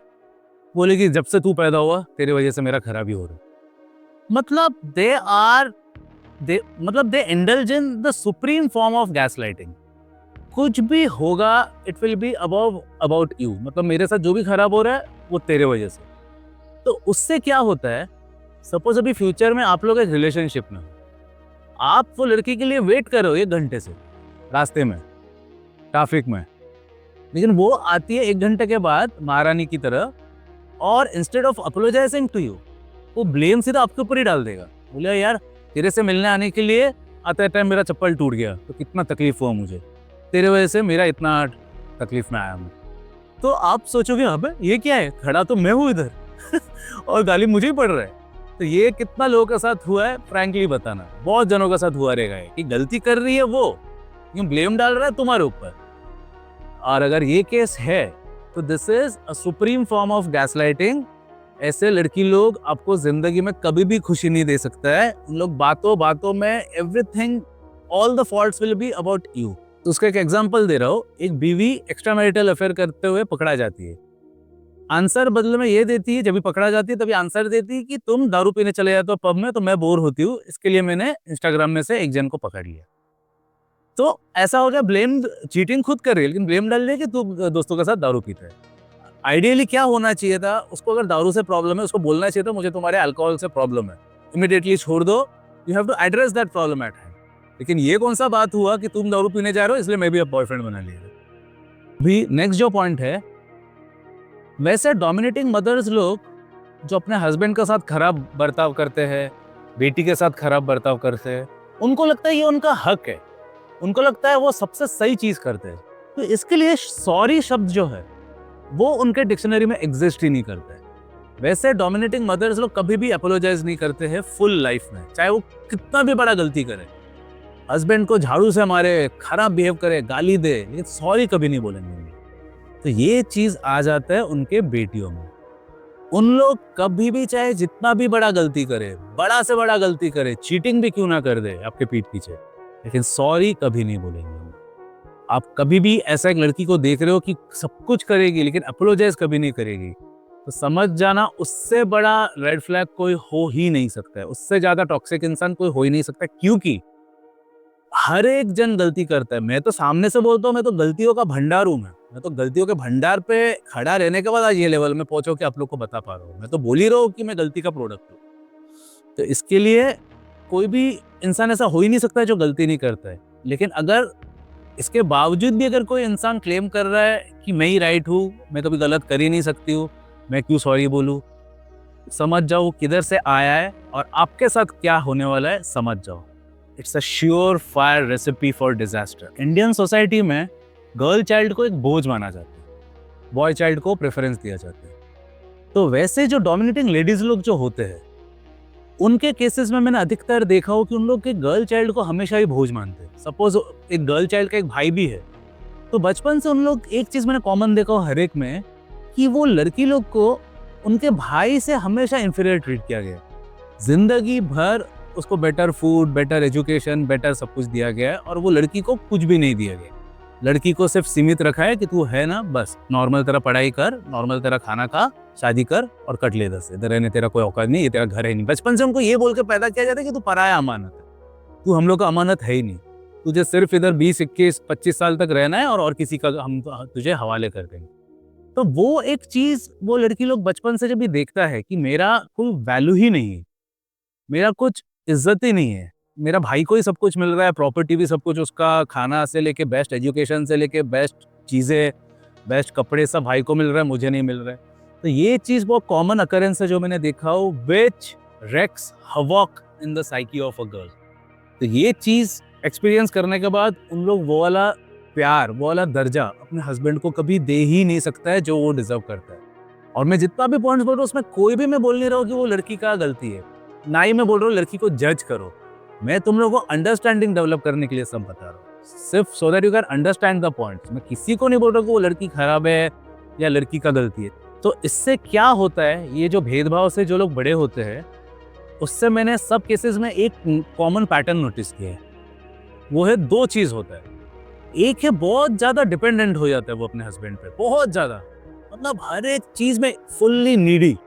बोलेगी जब से तू पैदा हुआ तेरी वजह से मेरा खराब ही हो रहा है। मतलब they indulge in the supreme form of gaslighting. कुछ भी होगा it will be about you, मतलब मेरे साथ जो भी खराब हो रहा है वो तेरे वजह से। तो उससे क्या होता है, सपोज अभी फ्यूचर में आप लोग एक रिलेशनशिप में हो, आप वो लड़की के लिए वेट कर रहे हो 1 घंटे से रास्ते में ट्रैफिक में, लेकिन वो आती है 1 घंटे के बाद महारानी की तरह, और instead of apologising to you वो ब्लेम सीधा आपके ऊपर ही डाल देगा। बोले यार तेरे से मिलने आने के लिए आते टाइम मेरा चप्पल टूट गया तो कितना तकलीफ हुआ मुझे, तेरे वजह से मेरा इतना तकलीफ में आया मैं। तो आप सोचोगे अबे ये क्या है, खड़ा तो मैं हूँ इधर और गाली मुझे ही पड़ रहा है। तो ये कितना लोगों के साथ हुआ है फ्रैंकली बताना, बहुत जनों के साथ हुआ रहेगा कि गलती कर रही है वो, क्यों ब्लेम डाल रहा है तुम्हारे ऊपर। और अगर ये केस है तो this is a supreme form of gaslighting. ऐसे लड़की लोग आपको जिंदगी में कभी भी खुशी नहीं दे सकता है। उन लोग बातों बातों में everything, all the faults will be about you. तो उसका एक एग्जांपल दे रहा हूँ, एक बीवी एक्स्ट्रा मैरिटल अफेयर करते हुए पकड़ा जाती है, आंसर बदले में ये देती है, जब भी पकड़ा जाती है तभी आंसर देती है कि तुम दारू पीने चले जाते हो पब में तो मैं बोर होती हूँ, इसके लिए मैंने इंस्टाग्राम में से एक जन को पकड़ लिया। तो ऐसा हो गया, ब्लेम चीटिंग खुद कर रही है लेकिन ब्लेम डाल रही है कि तू दोस्तों के साथ दारू पीता है। आइडियली क्या होना चाहिए था, उसको अगर दारू से प्रॉब्लम है उसको बोलना चाहिए था मुझे तुम्हारे अल्कोहल से प्रॉब्लम है, इमीडिएटली छोड़ दो, you have to address that problem at hand. लेकिन ये कौन सा बात हुआ कि तुम दारू पीने जा रहे हो इसलिए मैं भी अब बॉयफ्रेंड बना लिया। अभी नेक्स्ट जो पॉइंट है, वैसे डोमिनेटिंग मदर्स लोग जो अपने हस्बैंड के साथ खराब बर्ताव करते हैं, बेटी के साथ खराब बर्ताव करते हैं, उनको लगता है ये उनका हक है, उनको लगता है वो सबसे सही चीज करते हैं। तो इसके लिए सॉरी शब्द जो है वो उनके डिक्शनरी में एग्जिस्ट ही नहीं करता है। वैसे डोमिनेटिंग मदर्स लोग कभी भी अपोलोजाइज नहीं करते हैं फुल लाइफ में, चाहे वो कितना भी बड़ा गलती करे, हस्बैंड को झाड़ू से मारे, खराब बिहेव करे, गाली दे, लेकिन सॉरी कभी नहीं बोलेंगे। तो ये चीज आ जाता है उनके बेटियों में। उन लोग कभी भी चाहे जितना भी बड़ा गलती करे, बड़ा से बड़ा गलती करे, चीटिंग भी क्यों ना कर दे आपके पीठ पीछे, लेकिन सॉरी कभी नहीं बोलेंगे। आप कभी भी ऐसा एक लड़की को देख रहे हो कि सब कुछ करेगी लेकिन अपोलोजाइज कभी नहीं करेगी, तो समझ जाना उससे बड़ा रेड फ्लैग कोई हो ही नहीं सकता है, उससे ज्यादा टॉक्सिक इंसान कोई हो ही नहीं सकता। क्योंकि हर एक जन गलती करता है। मैं तो सामने से बोलता हूँ, मैं तो गलतियों का भंडार हूँ। मैं तो गलतियों के भंडार पे खड़ा रहने के बाद आज ये लेवल में पहुंचो कि आप लोग को बता पा रहा हूँ। मैं तो बोल ही रहा हूँ कि मैं गलती का प्रोडक्ट हूँ। तो इसके लिए कोई भी इंसान ऐसा हो ही नहीं सकता है जो गलती नहीं करता है। लेकिन अगर इसके बावजूद भी अगर कोई इंसान क्लेम कर रहा है कि मैं ही राइट हूँ, मैं कभी गलत कर ही नहीं सकती हूँ, मैं क्यों सॉरी बोलूँ, समझ जाओ किधर से आया है और आपके साथ क्या होने वाला है, समझ जाओ। It's a sure fire recipe for disaster. Indian society में गर्ल चाइल्ड को एक बोझ माना जाता है, बॉय चाइल्ड को प्रेफरेंस दिया जाता है। तो वैसे जो डोमिनेटिंग लेडीज लोग जो होते हैं, उनके केसेस में मैंने अधिकतर देखा हो कि उन लोग के गर्ल चाइल्ड को हमेशा ही बोझ मानते हैं। सपोज एक गर्ल चाइल्ड का एक भाई भी है, तो बचपन से उन लोग, एक चीज मैंने कॉमन देखा हो हर एक में, कि वो लड़की लोग को उनके भाई से हमेशा इंफीरियर ट्रीट किया गया। जिंदगी भर उसको better food, better education, better सब कुछ दिया गया है और वो लड़की को कुछ भी नहीं दिया गया। लड़की को सिर्फ सीमित रखा है कि तू है ना, बस नॉर्मल तरह पढ़ाई कर, नॉर्मल तरह खाना खा, शादी कर और कट ले 10 इधर रहने, तेरा कोई औकात नहीं, ये तेरा घर है नहीं। बचपन से उनको ये बोल के पैदा किया जाता है कि तू पराया अमानत है, तू हम लोग का अमानत है ही नहीं, तुझे सिर्फ इधर 20, 21, 25 साल तक रहना है और किसी का हम तुझे हवाले कर देंगे। तो वो एक चीज वो लड़की लोग बचपन से जब भी देखता है कि मेरा कोई वैल्यू ही नहीं है, मेरा कुछ इज्जत ही नहीं है, मेरा भाई को ही सब कुछ मिल रहा है, प्रॉपर्टी भी सब कुछ उसका, खाना से लेके बेस्ट एजुकेशन से लेके बेस्ट चीज़ें, बेस्ट कपड़े सब भाई को मिल रहा है, मुझे नहीं मिल रहा है। तो ये चीज़ बहुत कॉमन अकरेंस है जो मैंने देखा हो, which wrecks havoc in the psyche of a girl. तो ये चीज़ एक्सपीरियंस करने के बाद उन लोग वो वाला प्यार, वो वाला दर्जा अपने हस्बैंड को कभी दे ही नहीं सकता है जो वो डिजर्व करता है। और मैं जितना भी पॉइंट्स बोल रहा हूँ उसमें कोई भी मैं बोल नहीं रहा हूँ कि वो लड़की का गलती है, ना ही मैं बोल रहा हूँ लड़की को जज करो। मैं तुम लोगों को अंडरस्टैंडिंग डेवलप करने के लिए सब बता रहा हूँ, सिर्फ so that you can understand the points. मैं किसी को नहीं बोल रहा कि वो लड़की खराब है या लड़की का गलती है। तो इससे क्या होता है, ये जो भेदभाव से जो लोग बड़े होते हैं, उससे मैंने सब केसेस में एक कॉमन पैटर्न नोटिस किया है। वो है 2 चीज़ होता है। एक है बहुत ज़्यादा डिपेंडेंट हो जाता है वो अपने हस्बैंड पे, बहुत ज़्यादा, मतलब हर एक चीज़ में फुल्ली नीडी,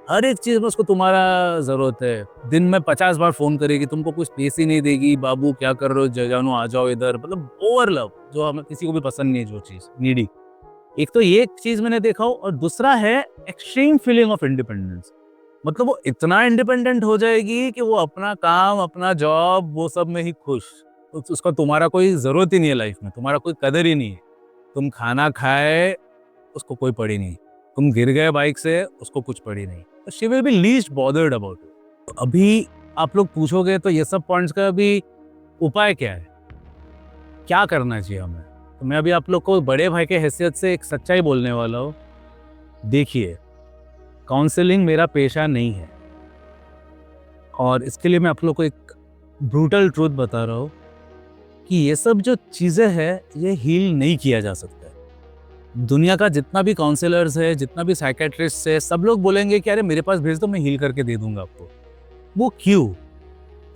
हर एक चीज़ में उसको तुम्हारा ज़रूरत है। दिन में 50 बार फ़ोन करेगी, तुमको कुछ स्पेस ही नहीं देगी, बाबू क्या कर रहे हो, जानू आ जाओ इधर, मतलब ओवर लव, जो हमें किसी को भी पसंद नहीं है, जो चीज़ नीडी। एक तो ये चीज़ मैंने देखा हो, और दूसरा है एक्सट्रीम फीलिंग ऑफ इंडिपेंडेंस। मतलब वो इतना इंडिपेंडेंट हो जाएगी कि वो अपना काम, अपना जॉब, वो सब में ही खुश, उसका तुम्हारा कोई ज़रूरत ही नहीं है लाइफ में, तुम्हारा कोई कदर ही नहीं है। तुम खाना खाए, उसको कोई पड़ी नहीं, तुम गिर गए बाइक से, उसको कुछ पड़ी नहीं। She will be least bothered about it. अभी आप लोग पूछोगे तो ये सब पॉइंट्स का अभी उपाय क्या है, क्या करना चाहिए हमें? तो मैं अभी आप लोग को बड़े भाई के हैसियत से एक सच्चाई बोलने वाला हूँ। देखिए, काउंसलिंग मेरा पेशा नहीं है, और इसके लिए मैं आप लोग को एक ब्रूटल ट्रूथ बता रहा हूँ कि ये सब जो चीज़ें हैं, ये हील नहीं किया जा सकता है। दुनिया का जितना भी काउंसलर्स है, जितना भी साइकेट्रिस्ट है, सब लोग बोलेंगे कि अरे मेरे पास भेज दो, मैं हील करके दे दूंगा आपको। वो क्यों?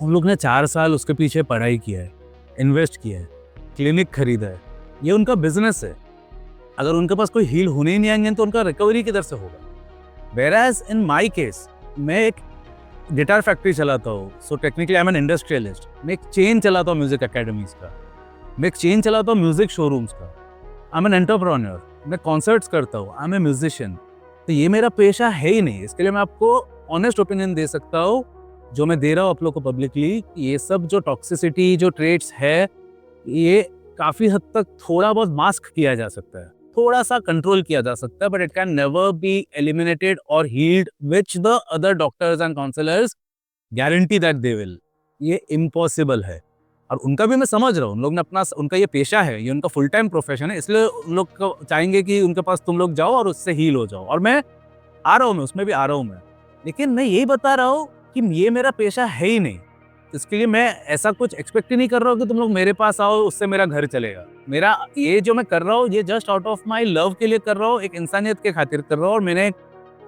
उन लोग ने 4 साल उसके पीछे पढ़ाई किया है, इन्वेस्ट किया है, क्लिनिक खरीदा है, ये उनका बिजनेस है। अगर उनके पास कोई हील होने ही नहीं आएंगे तो उनका रिकवरी किधर से होगा? वेराज इन माई केस, मैं एक गिटार फैक्ट्री चलाता हूँ, so technically I am N industrialist. मैं एक चेन चलाता हूँ म्यूजिक अकेडमीज का, मैं एक चेन चलाता हूँ म्यूजिक शोरूम्स का, आई एम एन एंटरप्रेन्योर, मैं कॉन्सर्ट्स करता हूँ, आई एम ए म्यूजिशियन। तो ये मेरा पेशा है ही नहीं। इसके लिए मैं आपको ऑनेस्ट ओपिनियन दे सकता हूँ, जो मैं दे रहा हूँ आप लोग को पब्लिकली, ये सब जो टॉक्सिसिटी, जो ट्रेट्स है, ये काफ़ी हद तक थोड़ा बहुत मास्क किया जा सकता है, थोड़ा सा कंट्रोल किया जा सकता है, but it can never be eliminated और healed, which the other doctors and counsellors guarantee that they will. ये इम्पॉसिबल है, और उनका भी मैं समझ रहा हूँ, उन लोग ने अपना, उनका ये पेशा है, ये उनका फुल टाइम प्रोफेशन है, इसलिए उन लोग को चाहेंगे कि उनके पास तुम लोग जाओ और उससे हील हो जाओ, और मैं आ रहा हूँ, मैं उसमें भी आ रहा हूँ मैं। लेकिन मैं यही बता रहा हूँ कि ये मेरा पेशा है ही नहीं, इसके लिए मैं ऐसा कुछ एक्सपेक्ट ही नहीं कर रहा हूँ कि तुम लोग मेरे पास आओ, उससे मेरा घर चलेगा। मेरा ये जो मैं कर रहा हूँ, ये just out of my love के लिए कर रहा हूँ, एक इंसानियत के खातिर कर रहा हूँ, और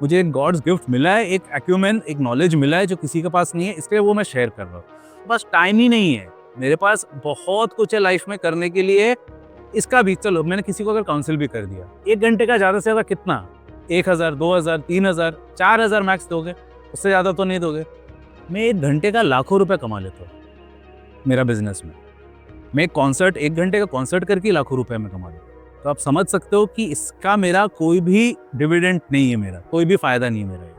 मुझे एक गॉड्स गिफ्ट मिला है, एक एक्यूमेन, एक नॉलेज मिला है जो किसी के पास नहीं है, इसलिए वो मैं शेयर कर रहा हूँ। बस टाइम ही नहीं है मेरे पास, बहुत कुछ है लाइफ में करने के लिए। इसका भी चलो, मैंने किसी को अगर काउंसिल भी कर दिया, 1 घंटे का ज़्यादा से ज़्यादा कितना, 1000, 2000, 3000, 4000 मैक्स दोगे, उससे ज़्यादा तो नहीं दोगे। मैं 1 घंटे का लाखों रुपए कमा लेता हूँ मेरा बिजनेस में। मैं एक घंटे का कॉन्सर्ट करके लाखों रुपए में कमा लेता हूँ। तो आप समझ सकते हो कि इसका मेरा कोई भी डिविडेंड नहीं है, मेरा कोई भी फायदा नहीं है मेरा।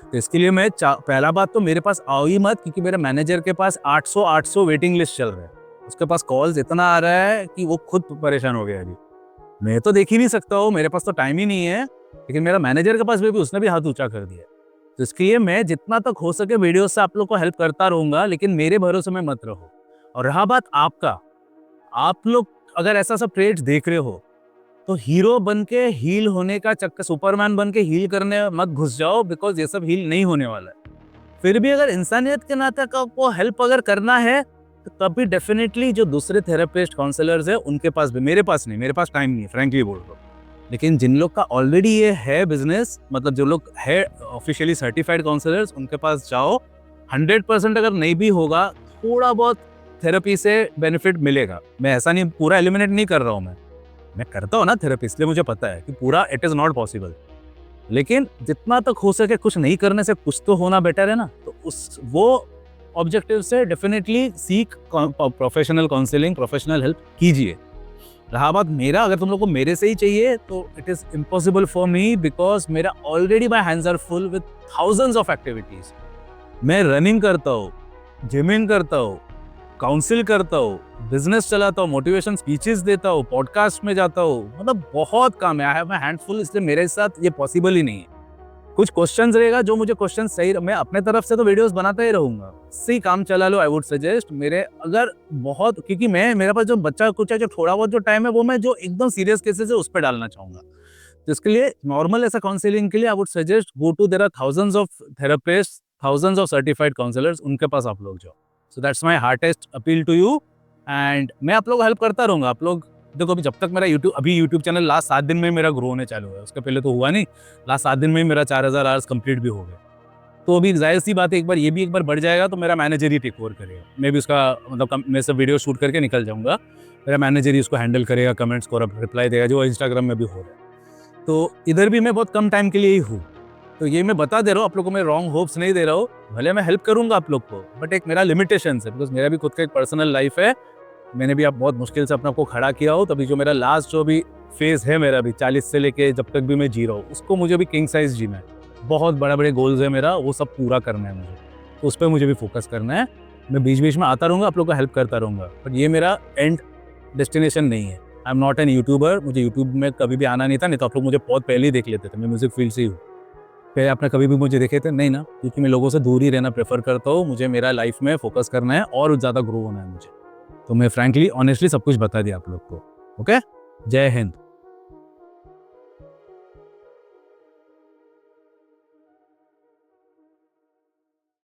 तो इसके लिए मैं पहला बात तो मेरे पास आओ ही मत, क्योंकि मेरे मैनेजर के पास 800 वेटिंग लिस्ट चल रहा है, उसके पास कॉल्स इतना आ रहा है कि वो खुद परेशान हो गया। अभी मैं तो देख ही नहीं सकता हूँ, मेरे पास तो टाइम ही नहीं है, लेकिन मेरा मैनेजर के पास भी उसने भी हाथ ऊंचा कर दिया। तो इसके लिए मैं जितना तक हो सके वीडियो से आप लोग को हेल्प करता रहूंगा, लेकिन मेरे भरोसे में मत रहो। और रहा बात आपका, आप लोग अगर ऐसा सब ट्रेड्स देख रहे हो तो हीरो बन के हील होने का चक्कर, सुपरमैन बन के हील करने मत घुस जाओ, बिकॉज ये सब हील नहीं होने वाला है। फिर भी अगर इंसानियत के नाते को हेल्प अगर करना है तो तभी डेफिनेटली जो दूसरे थेरेपिस्ट, काउंसलर्स है उनके पास भी, मेरे पास नहीं, मेरे पास टाइम नहीं है, फ्रैंकली बोल रहा हूँ। लेकिन जिन लोग का ऑलरेडी ये है बिजनेस, मतलब जो लोग है ऑफिशियली सर्टिफाइड काउंसलर्स, उनके पास जाओ। 100% अगर नहीं भी होगा, थोड़ा बहुत थेरेपी से बेनिफिट मिलेगा। मैं ऐसा नहीं पूरा एलिमिनेट नहीं कर रहा हूँ, मैं करता हूँ ना थेरेपी, इसलिए मुझे पता है कि पूरा इट इज़ नॉट पॉसिबल। लेकिन जितना तक हो सके कुछ नहीं करने से कुछ तो होना बेटर है ना। तो उस वो ऑब्जेक्टिव से definitely seek professional counselling, professional help कीजिए। रहा बात मेरा, अगर तुम लोग को मेरे से ही चाहिए तो it is impossible for me, because मेरा already my hands are full with thousands of activities. मैं रनिंग करता हूँ, जिमिंग करता हूँ, काउंसिल करता हूँ, बिजनेस चलाता हूँ, मोटिवेशन स्पीचेस देता हूँ, पॉडकास्ट में जाता हूँ, मतलब बहुत काम है। I have my hand full, इसलिए मेरे साथ ये पॉसिबल ही नहीं है। कुछ क्वेश्चंस रहेगा जो मुझे क्वेश्चन सही, मैं अपने तरफ से तो वीडियोस बनाता ही रहूंगा, सही काम चला लो। आई वुड सजेस्ट मेरे अगर बहुत, क्योंकि मैं मेरे पास जो बच्चा कुछ है, जो थोड़ा बहुत जो टाइम है वो मैं जो एकदम सीरियस केसेस है उस पर डालना चाहूंगा। तो इसके लिए नॉर्मल ऐसा काउंसलिंग के लिए I would suggest go to, there are thousands of therapist, thousands of certified counsellors, उनके पास आप लोग जाओ। So that's my heartiest appeal to you. And मैं आप लोग हेल्प करता रहूंगा। आप लोग देखो, अभी जब तक मेरा यूट्यूब चैनल लास्ट 7 दिन में मेरा ग्रो होने चालू है, उसके पहले तो हुआ नहीं। लास्ट 7 दिन में मेरा 4000 आवर्स कंप्लीट भी हो गए। तो अभी जाहिर सी बात है, एक बार बढ़ जाएगा तो मेरा मैनेजर ही टेक ओवर करेगा। मैं भी उसका मतलब मैं सब वीडियो शूट करके निकल जाऊंगा, मेरा मैनेजर ही उसको हैंडल करेगा, कमेंट्स को रिप्लाई देगा, जो इंस्टाग्राम में भी हो रहा है। तो इधर भी मैं बहुत कम टाइम के लिए ही हूँ। तो ये मैं बता दे रहा हूँ आप लोगों को, मैं रॉन्ग होप्स नहीं दे रहा हूँ। भले मैं हेल्प करूंगा आप लोग को, बट एक मेरा लिमिटेशन है, बिकॉज मेरा भी खुद का एक पर्सनल लाइफ है। मैंने भी अब बहुत मुश्किल से अपने आप को खड़ा किया हो, तभी जो मेरा लास्ट जो भी फेज है मेरा भी 40 से लेके जब तक भी मैं जी रहा हूँ, उसको मुझे भी किंग साइज जीना है। बहुत बड़े बड़े गोल्स है मेरा, वो सब पूरा करना है मुझे, तो उस पर मुझे भी फोकस करना है। मैं बीच बीच में आता रहूँगा, आप लोग को हेल्प करता रहूँगा, बट ये मेरा एंड डेस्टिनेशन नहीं है। I am not an YouTuber. मुझे यूट्यूब में कभी भी आना नहीं था, नहीं तो आप लोग मुझे बहुत पहले ही देख लेते थे। मैं म्यूजिक फील्ड से ही हूँ। फिर आपने कभी भी मुझे देखे थे नहीं ना, क्योंकि मैं लोगों से दूर ही रहना प्रेफर करता हूँ। मुझे मेरा लाइफ में फोकस करना है और ज़्यादा ग्रो होना है मुझे। तो मैं फ्रैंकली ऑनेस्टली सब कुछ बता दिया आप लोग को। ओके, जय हिंद।